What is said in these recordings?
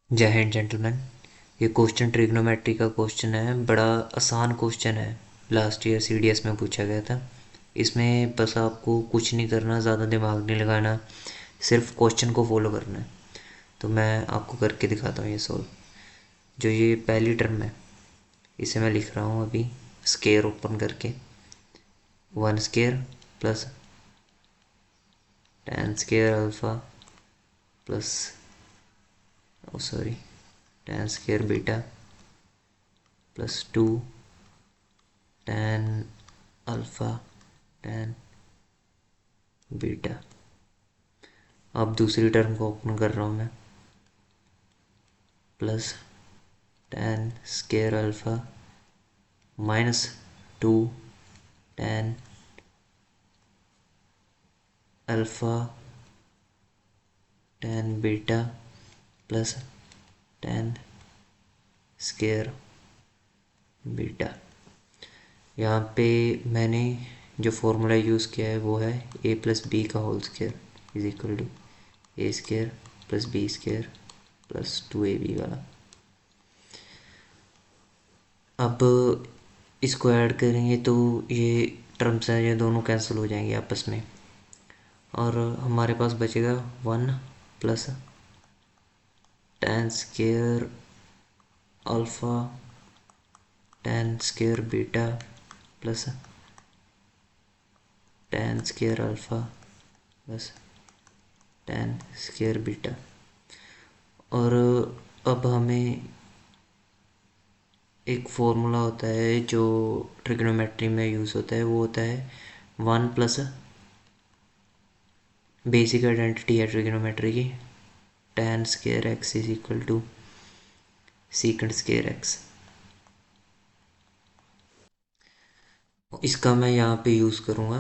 जय हिंद जेंटलमैन। ये question trigonometry का क्वेश्चन है, बड़ा आसान क्वेश्चन है। लास्ट ईयर सीडीएस में पूछा गया था। इसमें बस आपको कुछ नहीं करना, ज़्यादा दिमाग नहीं लगाना, सिर्फ क्वेश्चन को फॉलो करना है। तो मैं आपको करके दिखाता हूँ ये सॉल्व। जो ये पहली टर्म है इसे मैं लिख रहा हूँ अभी स्केयर ओपन करके। 1 square plus tan square alpha plus sorry tan square beta plus 2 tan alpha tan beta. अब दूसरी टर्म को ओपन कर रहा हूँ मैं। Plus tan square alpha minus 2 tan alpha tan beta plus tan square beta. यहाँ पे मैंने जो फॉर्मूला यूज़ किया है वो है a प्लस बी का whole square is equal to a square plus b square plus 2ab वाला। अब इसको ऐड करेंगे तो ये टर्म्स हैं, ये दोनों कैंसिल हो जाएंगे आपस में और हमारे पास बचेगा 1 plus tan square alpha tan square beta plus tan square alpha plus tan square beta. और अब हमें एक फॉर्मूला होता है जो ट्रिग्नोमेट्री में यूज़ होता है, वो होता है 1 प्लस बेसिक आइडेंटिटी है ट्रिग्नोमेट्री की, tan square x is equal to secant square x. इसका मैं यहाँ पे यूज़ करूँगा।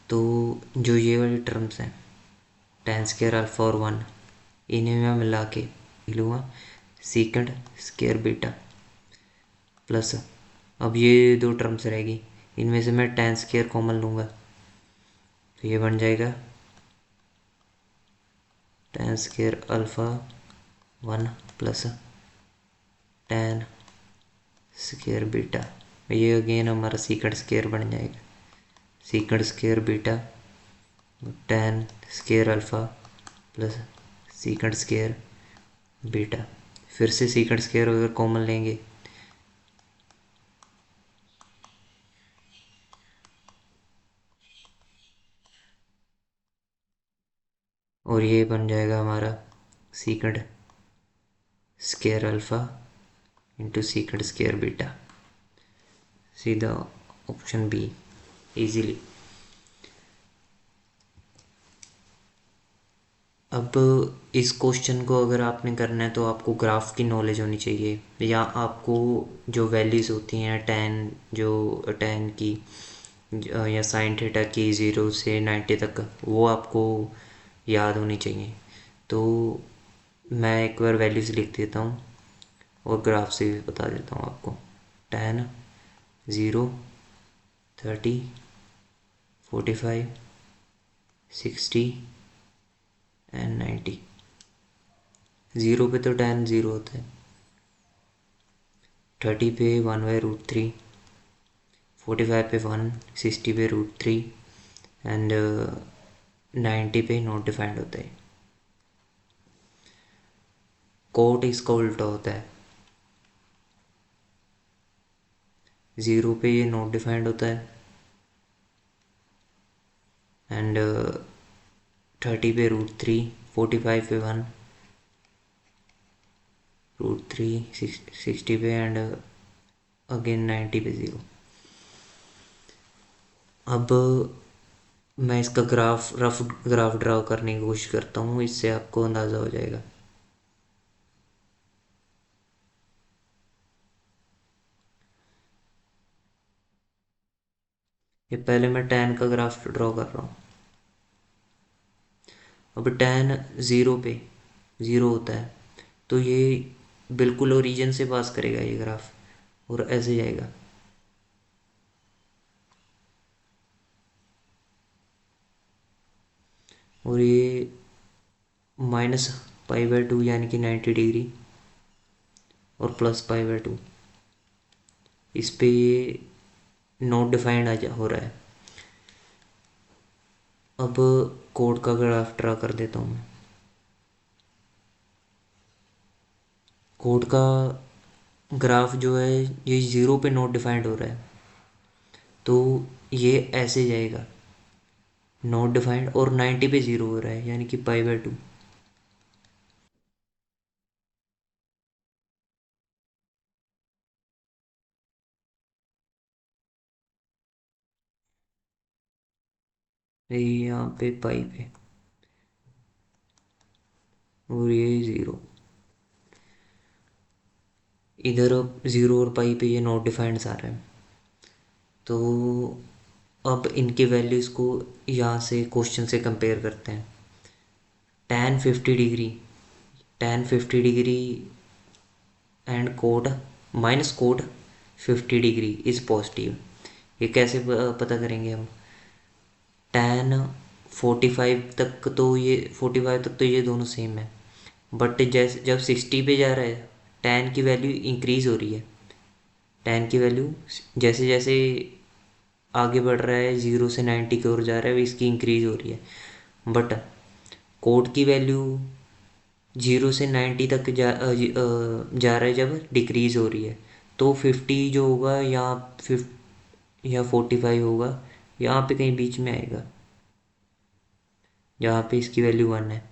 तो जो ये वाली टर्म्स हैं tan स्केयर अल्फ़ा और 1, इन्हें मैं मिला के लूँगा सीकेंड स्केयर बीटा प्लस, अब ये दो टर्म्स रहेगी, इनमें से मैं tan स्केयर कॉमन लूँगा तो ये बन जाएगा tan square alpha 1 plus tan square beta. ये अगेन हमारा सीकेंड स्केयर बन जाएगा सीकेंड square beta tan square alpha plus सीकेंड square beta. फिर से सीकेंड स्केयर अगर कॉमन लेंगे और ये बन जाएगा हमारा सीकेंड square alpha into सीकेंड square beta. सीधा ऑप्शन बी इजीली। अब इस क्वेश्चन को अगर आपने करना है तो आपको ग्राफ की नॉलेज होनी चाहिए, या आपको जो वैल्यूज़ होती हैं टेन की या साइन थीटा की 0 से 90 तक, वो आपको याद होनी चाहिए। तो मैं एक बार वैल्यूज़ लिख देता हूँ और ग्राफ से भी बता देता हूँ आपको। Ten 0 30 45 60 and 90। 0 पे तो टेन 0 होता है, 30 पे 1/√3, 45 पे 1, 60 पे √3 एंड 90 पे नॉट डिफाइंड होता है। कोट इसका उल्टा होता है, 0 पे ये नॉट डिफाइंड होता है एंड 30 पे √3, 45 पे 1 √3, 60 पे एंड अगेन 90 पे 0। अब मैं इसका रफ ग्राफ ड्रा करने की कोशिश करता हूँ, इससे आपको अंदाज़ा हो जाएगा। ये पहले मैं tan का ग्राफ ड्रॉ कर रहा हूँ। अब tan 0 पे 0 होता है तो ये बिल्कुल ओरिजिन से पास करेगा ये ग्राफ और ऐसे जाएगा। और ये -π/2 यानी कि 90 डिग्री और प्लस पाई बाय 2। इस पे ये नॉट डिफाइंड हो रहा है। अब कोड का ग्राफ ड्रा कर देता हूँ मैं। कोड का ग्राफ जो है ये 0 पे नॉट डिफाइंड हो रहा है, तो ये ऐसे जाएगा नॉट डिफाइंड, और 90 पे 0 हो रहा है यानी कि पाई बाय 2। यहाँ पे पाई पे और ये 0, इधर अब 0 और पाई पे ये नॉट डिफाइंड आ रहा है। तो अब इनके वैल्यूज़ को यहाँ से क्वेश्चन से कंपेयर करते हैं। tan 50 degree and code minus code 50 degree is positive. ये कैसे पता करेंगे हम? tan 45 तक तो ये दोनों सेम है, बट जैसे जब 60 पे जा रहा है tan की वैल्यू इंक्रीज़ हो रही है। tan की वैल्यू जैसे जैसे आगे बढ़ रहा है 0 से 90 की ओर जा रहा है, इसकी इंक्रीज़ हो रही है। बट कोड की वैल्यू 0 से 90 तक जा रहा है जब डिक्रीज़ हो रही है, तो 50 जो होगा यहाँ 50 या 45 होगा, यहाँ पे कहीं बीच में आएगा जहाँ पे इसकी वैल्यू 1 है,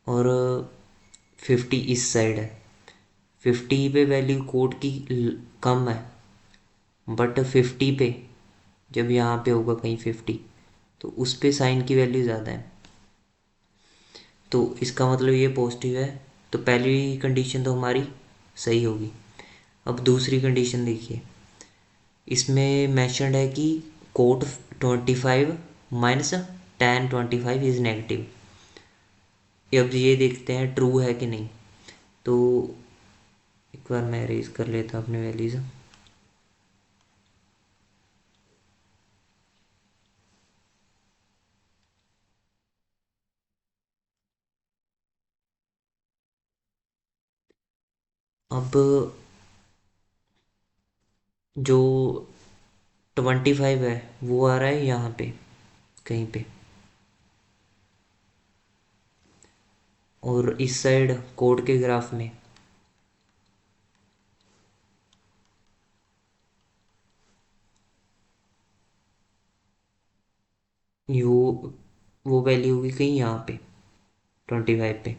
और 50 इस साइड है। 50 पे वैल्यू कोड की कम है, बट 50 पे जब यहाँ पे होगा कहीं 50, तो उस पे साइन की वैल्यू ज़्यादा है, तो इसका मतलब ये पॉजिटिव है। तो पहली कंडीशन तो हमारी सही होगी। अब दूसरी कंडीशन देखिए, इसमें मैंशनड है कि cot 25 minus tan 25 is negative. अब ये देखते हैं ट्रू है कि नहीं। तो एक बार मैं अरेज कर लेता हूँ अपने वैल्यूज़। अब जो 25 है वो आ रहा है यहाँ पे कहीं पे, और इस साइड कोड के ग्राफ में यू वो वैल्यू होगी कहीं यहाँ पे 25 पे।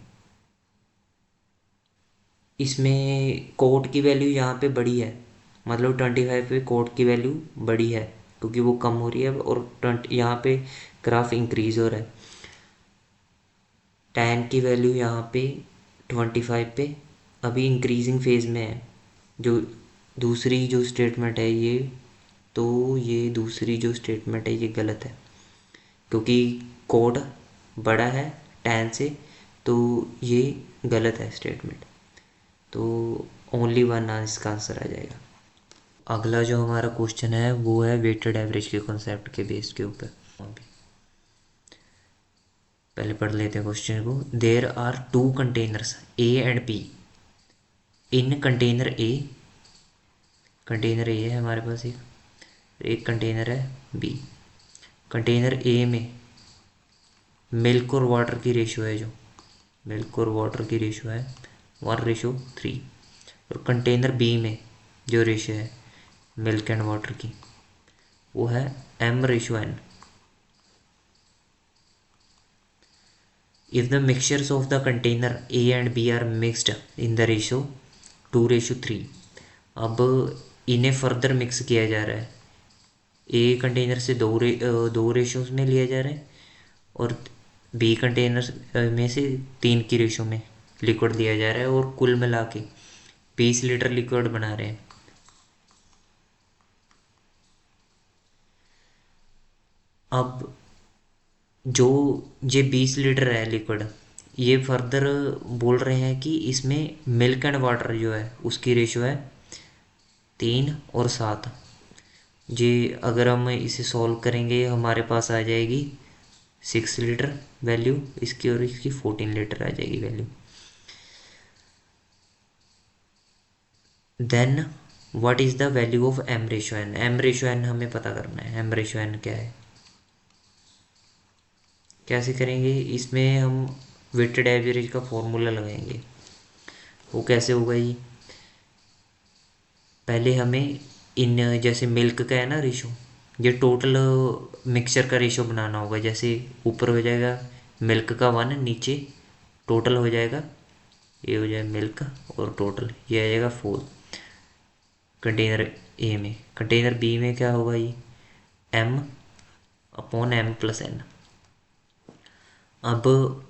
इसमें कोड की वैल्यू यहाँ पे बड़ी है, मतलब 25 पे कोड की वैल्यू बड़ी है क्योंकि वो कम हो रही है, और 20 यहाँ पे ग्राफ इंक्रीज हो रहा है। tan की वैल्यू यहाँ पे 25 पे अभी इंक्रीजिंग फेज में है। जो दूसरी जो स्टेटमेंट है ये, तो ये दूसरी जो स्टेटमेंट है ये गलत है क्योंकि कोड बड़ा है tan से, तो ये गलत है स्टेटमेंट। तो ओनली वन इसका आंसर आ जाएगा। अगला जो हमारा क्वेश्चन है वो है वेटेड एवरेज के कॉन्सेप्ट के बेस के ऊपर। अभी पहले पढ़ लेते हैं क्वेश्चन को। There are two containers A and B in container A. Container A है हमारे पास एक कंटेनर है बी। कंटेनर ए में मिल्क और वाटर की रेशो है, जो मिल्क और वाटर की रेशो है 1:3। और कंटेनर बी में जो रेशो है मिल्क एंड वाटर की वो है m/n। If the mixtures of the container A and B are mixed in the ratio 2:3, अब इन्हें फर्दर मिक्स किया जा रहा है। ए कंटेनर से दो रेशोज में लिया जा रहा है, और बी कंटेनर में से 3 की रेशो में लिक्विड दिया जा रहा है, और कुल मिला के 20 लीटर लिक्विड बना रहे हैं। अब जो ये 20 लीटर है लिक्विड, ये फर्दर बोल रहे हैं कि इसमें मिल्क एंड वाटर जो है उसकी रेशो है 3 और 7। ये अगर हम इसे सॉल्व करेंगे हमारे पास आ जाएगी 6 लीटर वैल्यू इसकी, और इसकी 14 लीटर आ जाएगी value. Then what is the value of M ratio N. M ratio N हमें पता करना है, एम रेशो एन क्या है। कैसे करेंगे, इसमें हम वेटेड एवरेज का फॉर्मूला लगाएंगे। वो कैसे होगा ये, पहले हमें इन जैसे मिल्क का है ना रेशो, ये टोटल मिक्सचर का रेशो बनाना होगा। जैसे ऊपर हो जाएगा मिल्क का 1, नीचे टोटल हो जाएगा, ये हो जाएगा मिल्क और टोटल, ये आ जाएगा 4 कंटेनर ए में। कंटेनर बी में क्या होगा, ये m upon m plus n. अब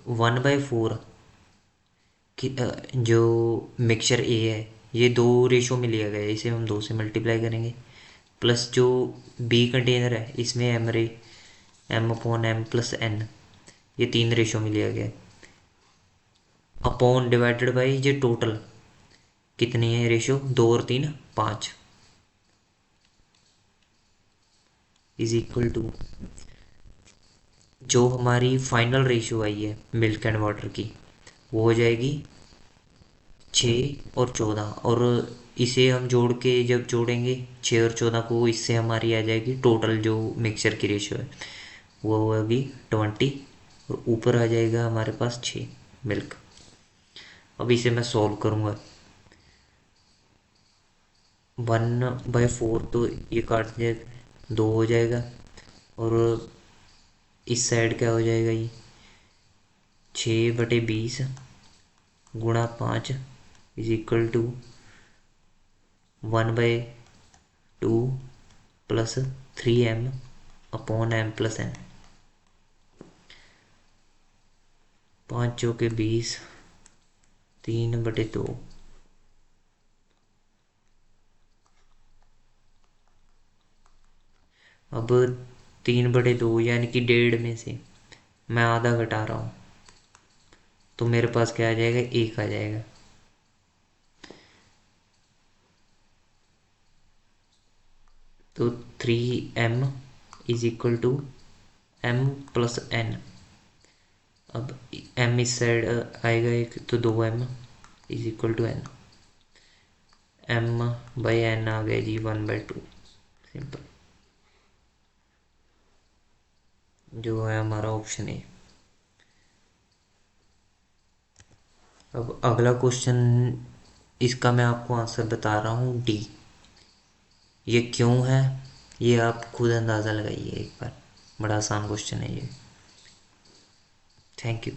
1/4 कि जो मिक्सचर ए है ये 2 रेशो में लिया गया है, इसे हम 2 से मल्टीप्लाई करेंगे। प्लस जो बी कंटेनर है इसमें m upon m plus n, ये 3 रेशो में लिया गया है। अपॉन डिवाइडेड बाई ये टोटल कितनी है रेशो, 2 और 3 5, इज इक्वल टू जो हमारी फाइनल रेशो आई है मिल्क एंड वाटर की, वो हो जाएगी 6 और 14। और इसे हम जोड़ के जब जोड़ेंगे 6 और 14 को, इससे हमारी आ जाएगी टोटल जो मिक्सचर की रेशियो है वो होगी 20, और ऊपर आ जाएगा हमारे पास 6 मिल्क। अब इसे मैं सॉल्व करूँगा, 1/4 तो ये काट जाएगा, 2 हो जाएगा, और इस साइड क्या हो जाएगा, ये 6/20 गुणा 5 is equal to 1/2 plus 3m upon m plus n. 5×20, 3/2। अब 3/2 यानी कि 1.5 में से मैं आधा घटा रहा हूँ, तो मेरे पास क्या आ जाएगा, 1 आ जाएगा। तो 3m is equal to m plus n. अब m इस साइड आएगा एक, तो 2m is equal to n। m/n आ गया जी 1/2, सिंपल, जो है हमारा ऑप्शन ए। अब अगला क्वेश्चन, इसका मैं आपको आंसर बता रहा हूँ डी। ये क्यों है ये आप खुद अंदाज़ा लगाइए एक बार, बड़ा आसान क्वेश्चन है ये। Thank you.